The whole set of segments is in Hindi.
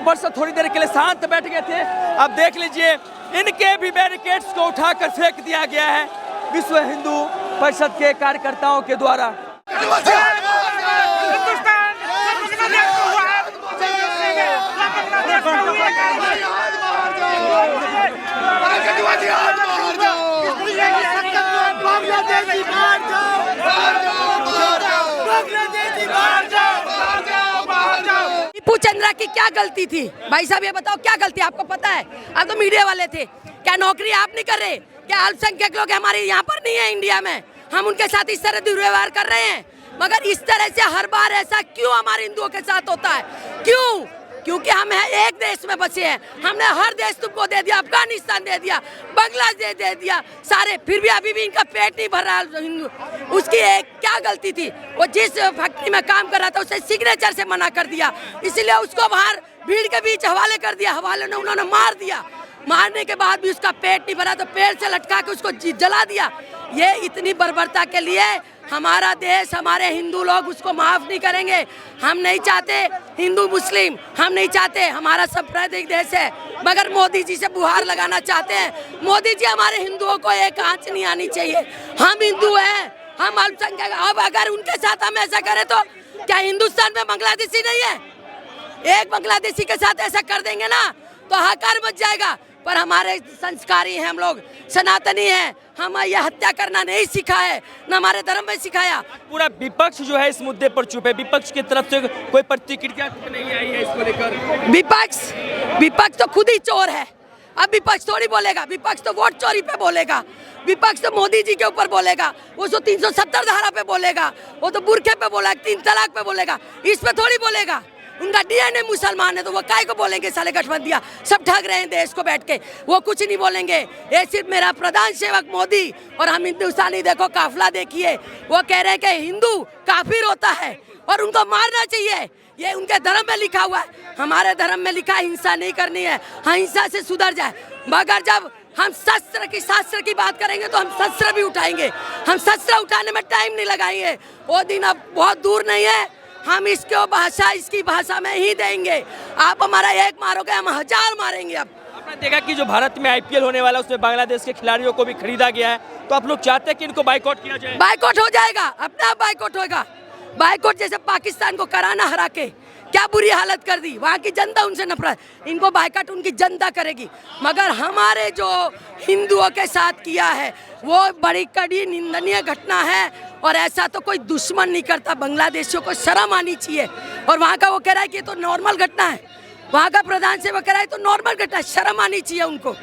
परिषद थोड़ी देर के लिए शांत बैठ गए थे। अब देख लीजिए इनके भी बैरिकेड्स को उठाकर फेंक दिया गया है विश्व हिंदू परिषद के कार्यकर्ताओं के द्वारा। टीपू चंद्रा की क्या गलती थी भाई साहब, ये बताओ क्या गलती आपको पता है? आप तो मीडिया वाले थे, क्या नौकरी आप नहीं कर रहे? क्या अल्पसंख्यक लोग हमारे यहाँ पर नहीं है इंडिया में? हम उनके साथ इस तरह दुर्व्यवहार कर रहे हैं, मगर इस तरह से हर बार ऐसा क्यों हमारे हिंदुओं के साथ होता है? क्यों? क्योंकि हम है एक देश में बसे हैं। हमने हर देश तुमको दे दिया, अफगानिस्तान दे दिया, बांग्लादेश दे दिया, सारे, फिर भी अभी भी इनका पेट नहीं भर रहा। उसकी एक क्या गलती थी? वो जिस फैक्ट्री में काम कर रहा था उसे सिग्नेचर से मना कर दिया, इसलिए उसको बाहर भीड़ के बीच हवाले कर दिया। हवाले ने उन्होंने मार दिया, मारने के बाद भी उसका पेट नहीं भरा तो पेड़ से लटका के उसको जला दिया। ये इतनी बर्बरता के लिए हमारा देश, हमारे हिंदू लोग उसको माफ नहीं करेंगे। हम नहीं चाहते हिंदू मुस्लिम, हम नहीं चाहते, हमारा सांप्रदायिक देश है, मगर मोदी जी से गुहार लगाना चाहते हैं। मोदी जी, हमारे हिंदुओं को एक आंच नहीं आनी चाहिए। हम हिंदू हैं, हम अल्पसंख्यक। अब अगर उनके साथ हम ऐसा करें तो क्या हिंदुस्तान में बांग्लादेशी नहीं है? एक बांग्लादेशी के साथ ऐसा कर देंगे ना तो हाहाकार मच जाएगा। पर हमारे संस्कारी हैं, हम लोग सनातनी हैं, हम ये हत्या करना नहीं सीखा है, न हमारे धर्म में सिखाया। पूरा विपक्ष जो है इस मुद्दे पर चुप है, विपक्ष की तरफ से कोई प्रतिक्रिया नहीं आई है इसको लेकर। विपक्ष तो खुद ही चोर है। अब विपक्ष थोड़ी बोलेगा, विपक्ष तो वोट चोरी पे बोलेगा, विपक्ष तो मोदी जी के ऊपर बोलेगा, वो तो 370 धारा पे बोलेगा, वो तो बुरखे पे बोला, 3 तलाक पे बोलेगा, इस पे थोड़ी बोलेगा। उनका डीएनए मुसलमान है तो वो काय को बोलेंगे? साले गठबंधन सब ठग रहे हैं देश को बैठ के, वो कुछ नहीं बोलेंगे। ये सिर्फ मेरा प्रधान सेवक मोदी और हम हिंदुस्तानी देखो काफिला देखिए, वो कह रहे हैं कि हिंदू काफिर होता है और उनको मारना चाहिए। ये उनके धर्म में लिखा हुआ है, हमारे धर्म में लिखा है हिंसा नहीं करनी है, हिंसा से सुधर जाए। मगर जब हम शास्त्र की बात करेंगे तो हम शस्त्र भी उठाएंगे, हम शस्त्र उठाने में टाइम नहीं लगाएंगे। वो दिन अब बहुत दूर नहीं है, हम इसकी भाषा में ही देंगे। आप हमारा एक मारोगे, हम 1000 मारेंगे। अब आपने देखा कि जो भारत में आईपीएल होने वाला उसमें बांग्लादेश के खिलाड़ियों को भी खरीदा गया है, तो आप लोग चाहते हैं कि इनको बाइकआउट किया जाए? बाइकआउट हो जाएगा, अपने आप बाइकआउट होगा। बाइकआउट जैसे पाकिस्तान को कराना हरा के क्या बुरी हालत कर दी, वहाँ की जनता उनसे नफरत, इनको बाइकआउट उनकी जनता करेगी। मगर हमारे जो हिंदुओं के साथ किया है वो बड़ी कड़ी निंदनीय घटना है, और ऐसा तो कोई दुश्मन नहीं करता। बांग्लादेशियों को शर्म आनी चाहिए। और वहाँ का वो कह रहा है कि ये तो नॉर्मल घटना है, वहाँ का प्रधान सेवक कह रहा है तो नॉर्मल घटना, शर्म आनी चाहिए उनको।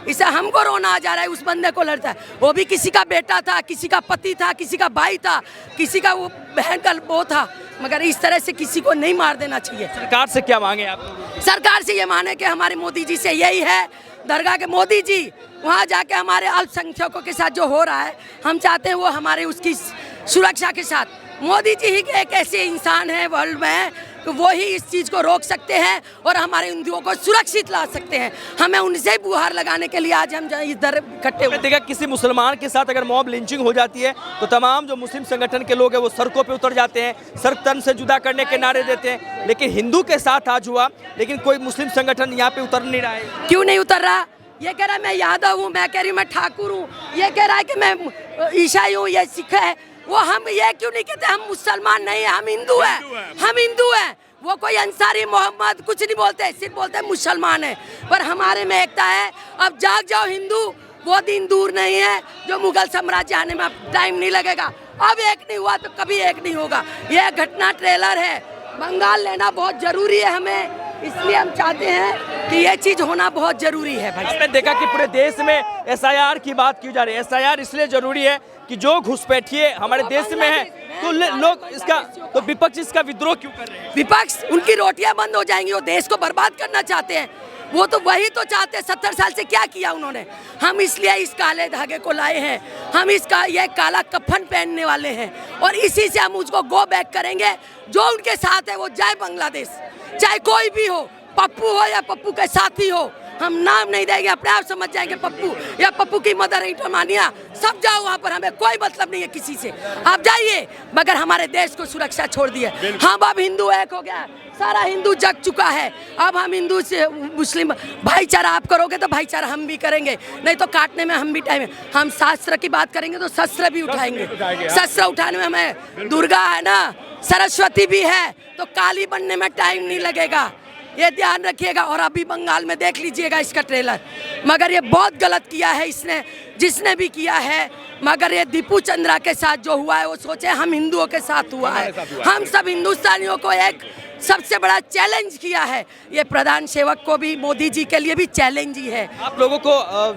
इसे हमको रोना आ जा रहा है, उस बंदे को लड़ता है। वो भी किसी का बेटा था, किसी का पति था, किसी का भाई था, किसी का वो बहन का वो था, मगर इस तरह से किसी को नहीं मार देना चाहिए। सरकार से क्या मांगे आप? सरकार से ये माने कि हमारे मोदी जी से यही है, दरगाह के मोदी जी वहाँ जाके हमारे अल्पसंख्यकों के साथ जो हो रहा है, हम चाहते हैं वो हमारे उसकी सुरक्षा के साथ। मोदी जी ही एक ऐसे इंसान है वर्ल्ड में तो वो ही इस चीज़ को रोक सकते हैं और हमारे हिंदुओं को सुरक्षित ला सकते हैं। हमें उनसे गुहार लगाने के लिए आज हम इधर इकट्ठे हुए। देखा किसी मुसलमान के साथ अगर मॉब लिंचिंग हो जाती है तो तमाम जो मुस्लिम संगठन के लोग हैं वो सड़कों पे उतर जाते हैं, सड़क तन से जुदा करने के नारे देते हैं। लेकिन हिंदू के साथ आज हुआ, लेकिन कोई मुस्लिम संगठन यहाँ पे उतर नहीं रहा है। क्यों नहीं उतर रहा? ये कह रहा है मैं यादव हूँ, मैं कह रही हूँ मैं ठाकुर हूँ, ये कह रहा है कि मैं ईसाई हूँ, ये सिख है। वो हम ये क्यों नहीं कहते हम मुसलमान नहीं है, हम हिंदू हैं, हम हिंदू हैं। वो कोई अंसारी मोहम्मद कुछ नहीं बोलते, सिर्फ बोलते हैं मुसलमान है। पर हमारे में एकता है। अब जाग जाओ हिंदू, वो दिन दूर नहीं है जो मुगल साम्राज्य आने में टाइम नहीं लगेगा। अब एक नहीं हुआ तो कभी एक नहीं होगा। यह घटना ट्रेलर है, बंगाल लेना बहुत जरूरी है हमें, इसलिए हम चाहते हैं कि ये चीज होना बहुत जरूरी है। भाई आपने देखा कि पूरे देश में एसआईआर की बात की जा रही है। एसआईआर इसलिए जरूरी है कि जो घुसपैठिए हमारे देश में है तो लोग इसका, तो विपक्ष इसका विद्रोह क्यों कर रहे हैं? विपक्ष, उनकी रोटियां बंद हो जाएंगी, वो देश को बर्बाद करना चाहते हैं। वो तो वही तो चाहते हैं। 70 साल से क्या किया उन्होंने? हम इसलिए इस काले धागे को लाए हैं, हम इसका ये काला कफन पहनने वाले हैं और इसी से हम उसको गो बैक करेंगे। जो उनके साथ है वो जाए बांग्लादेश, चाहे कोई भी हो, पप्पू हो या पप्पू के साथी हो, हम नाम नहीं देंगे, अपने आप समझ जाएंगे पप्पू या पप्पू की मदर इंटरमानिया, सब जाओ वहाँ पर, हमें कोई मतलब नहीं है किसी से, आप जाइए, मगर हमारे देश को सुरक्षा छोड़ दिए। हम अब हिंदू एक हो गया, सारा हिंदू जग चुका है, अब हम हिंदू से मुस्लिम भाईचारा आप करोगे तो भाईचारा हम भी करेंगे, नहीं तो काटने में हम भी टाइम, हम शास्त्र की बात करेंगे तो शस्त्र भी उठाएंगे, शस्त्र उठाने में हमें दुर्गा है ना, सरस्वती भी है, तो काली बनने में टाइम नहीं लगेगा, ये ध्यान रखिएगा। और अभी बंगाल में देख लीजिएगा इसका ट्रेलर, मगर ये बहुत गलत किया है इसने, जिसने भी किया है, मगर ये दीपू चंद्रा के साथ जो हुआ है वो सोचे हम हिंदुओं के साथ हुआ है, हम सब हिंदुस्तानियों को एक सबसे बड़ा चैलेंज किया है, ये प्रधान सेवक को भी, मोदी जी के लिए भी चैलेंज ही है। आप लोगों को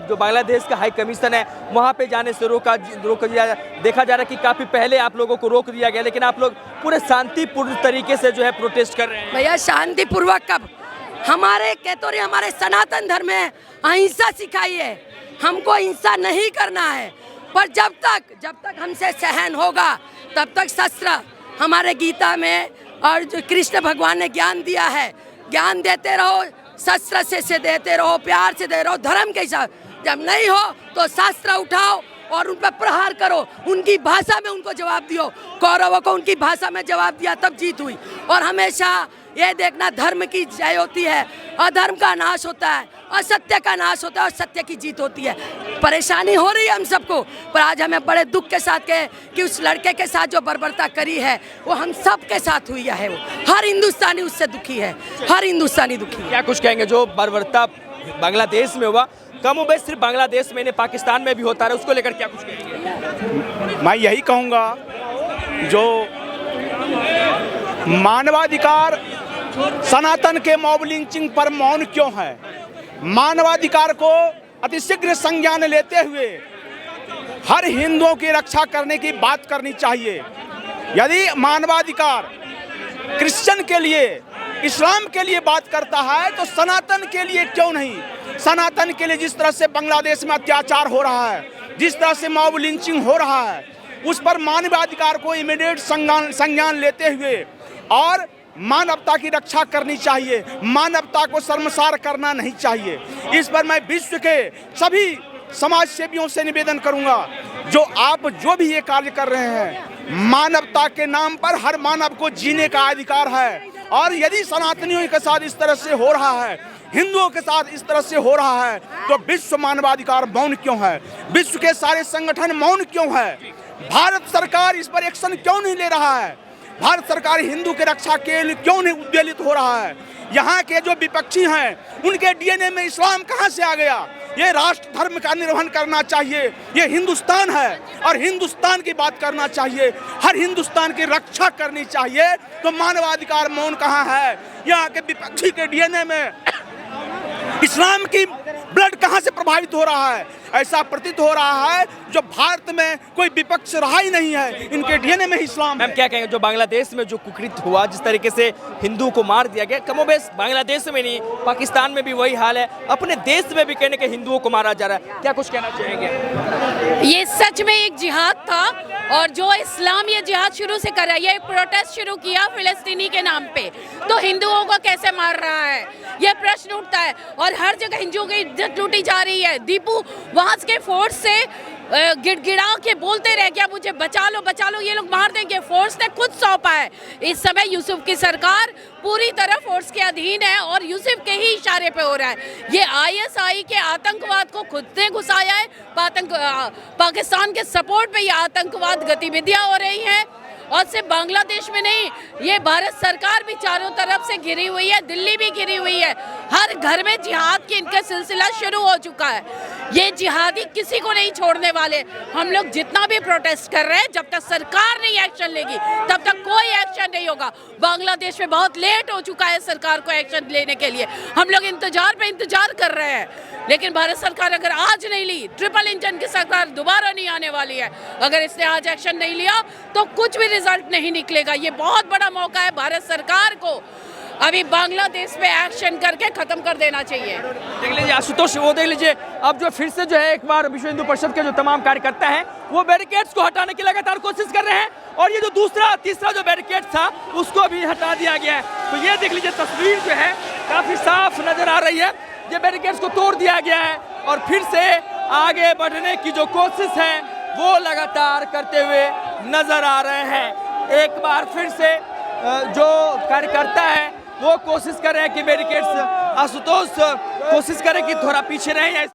जो बांग्लादेश का हाई कमीशन है वहाँ पे जाने से रोक दिया, देखा जा रहा है कि काफ़ी पहले आप लोगों को रोक दिया गया, लेकिन आप लोग पूरे शांतिपूर्ण तरीके से जो है प्रोटेस्ट कर रहे हैं। भैया शांतिपूर्वक कब, हमारे कहते रहे हमारे सनातन धर्म में अहिंसा सिखाई है, हमको हिंसा नहीं करना है, पर जब तक हमसे सहन होगा तब तक शस्त्र, हमारे गीता में और जो कृष्ण भगवान ने ज्ञान दिया है, ज्ञान देते रहो, शस्त्र से देते रहो, प्यार से दे रहो, धर्म के हिसाब, जब नहीं हो तो शस्त्र उठाओ और उन पर प्रहार करो, उनकी भाषा में उनको जवाब दियो, कौरवों को उनकी भाषा में जवाब दिया तब जीत हुई। और हमेशा ये देखना धर्म की जय होती है, अधर्म का नाश होता है, असत्य का नाश होता है और सत्य की जीत होती है। परेशानी हो रही है हम सबको, पर आज हमें बड़े दुख के साथ कहे कि उस लड़के के साथ जो बर्बरता करी है वो हम सब के साथ हुई है, वो हर हिंदुस्तानी उससे दुखी है, हर हिंदुस्तानी दुखी है। क्या कुछ कहेंगे जो बर्बरता बांग्लादेश में हुआ, कम बेश सिर्फ बांग्लादेश में नहीं पाकिस्तान में भी होता है, उसको लेकर क्या कुछ कहेंगे? मैं यही कहूँगा, जो मानवाधिकार सनातन के मॉब लिंचिंग पर मौन क्यों है, मानवाधिकार को अतिशीघ्र संज्ञान लेते हुए हर हिंदुओं की रक्षा करने की बात करनी चाहिए। यदि मानवाधिकार क्रिश्चियन के लिए, इस्लाम के लिए बात करता है तो सनातन के लिए क्यों नहीं? सनातन के लिए जिस तरह से बांग्लादेश में अत्याचार हो रहा है, जिस तरह से मॉब लिंचिंग हो रहा है, उस पर मानवाधिकार को इमीडिएट संज्ञान लेते हुए और मानवता की रक्षा करनी चाहिए, मानवता को शर्मसार करना नहीं चाहिए। इस पर मैं विश्व के सभी समाज सेवियों से निवेदन करूंगा, जो आप जो भी ये कार्य कर रहे हैं, मानवता के नाम पर हर मानव को जीने का अधिकार है, और यदि सनातनियों के साथ इस तरह से हो रहा है, हिंदुओं के साथ इस तरह से हो रहा है, तो विश्व मानवाधिकार मौन क्यों है? विश्व के सारे संगठन मौन क्यों है? भारत सरकार इस पर एक्शन क्यों नहीं ले रहा है? भारत सरकार हिंदू की रक्षा के लिए क्यों नहीं उद्वेलित हो रहा है? यहाँ के जो विपक्षी हैं उनके डीएनए में इस्लाम कहाँ से आ गया? ये राष्ट्र धर्म का निर्वहन करना चाहिए, ये हिंदुस्तान है और हिंदुस्तान की बात करना चाहिए, हर हिंदुस्तान की रक्षा करनी चाहिए। तो मानवाधिकार मौन कहाँ है? यहाँ के विपक्षी के डीएनए में इस्लाम की ब्लड कहाँ से प्रभावित हो रहा है? ऐसा प्रतीत हो रहा है जो भारत में कोई विपक्ष रहा ही नहीं है, इनके डीएनए में इस्लाम। मैम क्या कहेंगे जो बांग्लादेश में जो कुकृत हुआ, जिस तरीके से हिंदू को मार दिया गया, कमोबेश बांग्लादेश में नहीं पाकिस्तान में भी वही हाल है, अपने देश में भी कहने के हिंदुओं को मारा जा रहा है, क्या कुछ कहना चाहेंगे? ये सच में एक जिहाद था, और जो इस्लाम ये जिहाद शुरू से कर रहा है, ये प्रोटेस्ट शुरू किया फिलिस्तीनी के नाम पे, तो हिंदुओं को कैसे मार रहा है, ये प्रश्न उठता है। और हर जगह हिंदुओं की इज्जत लूटी जा रही है। दीपू वहाँ के फोर्स से गिड़गिड़ा के बोलते रह गया, मुझे बचा लो, ये लोग मार देंगे। फोर्स ने खुद सौंपा है। इस समय यूसुफ की सरकार पूरी तरह फोर्स के अधीन है और यूसुफ के ही इशारे पे हो रहा है। ये आईएसआई के आतंकवाद को खुद ने घुसाया है, पाकिस्तान के सपोर्ट पे ये आतंकवाद गतिविधियां हो रही हैं। और सिर्फ बांग्लादेश में नहीं, ये भारत सरकार भी चारों तरफ से घिरी हुई है, दिल्ली भी घिरी हुई है, हर घर में जिहाद की इनका सिलसिला शुरू हो चुका है। ये जिहादी किसी को नहीं छोड़ने वाले। हम लोग जितना भी प्रोटेस्ट कर रहे हैं, जब तक सरकार नहीं एक्शन लेगी तब तक कोई एक्शन नहीं होगा। बांग्लादेश में बहुत लेट हो चुका है सरकार को एक्शन लेने के लिए, हम लोग इंतजार कर रहे हैं, लेकिन भारत सरकार अगर आज नहीं ली, ट्रिपल इंजन की सरकार दोबारा नहीं आने वाली है, अगर इसने आज एक्शन नहीं लिया तो कुछ भी रिजल्ट नहीं निकलेगा। ये बहुत बड़ा मौका है भारत सरकार को अभी बांग्लादेश पे एक्शन करके खत्म कर देना चाहिए। देख लीजिए आशुतोष, वो देख लीजिए अब जो फिर से जो है एक बार विश्व हिंदू परिषद के जो तमाम कार्यकर्ता हैं वो बैरिकेड्स को हटाने की लगातार कोशिश कर रहे हैं, और ये जो तीसरा जो बैरिकेड था उसको भी हटा दिया गया है। तो ये देख लीजिए तस्वीर जो है काफी साफ नजर आ रही है। ये बैरिकेड्स को तोड़ दिया गया है और फिर से आगे बढ़ने की जो कोशिश है वो लगातार करते हुए नजर आ रहे हैं। एक बार फिर से जो कार्यकर्ता है वो कोशिश कर रहे हैं कि बैरिकेड्स, आशुतोष कोशिश करें कि थोड़ा पीछे रहें।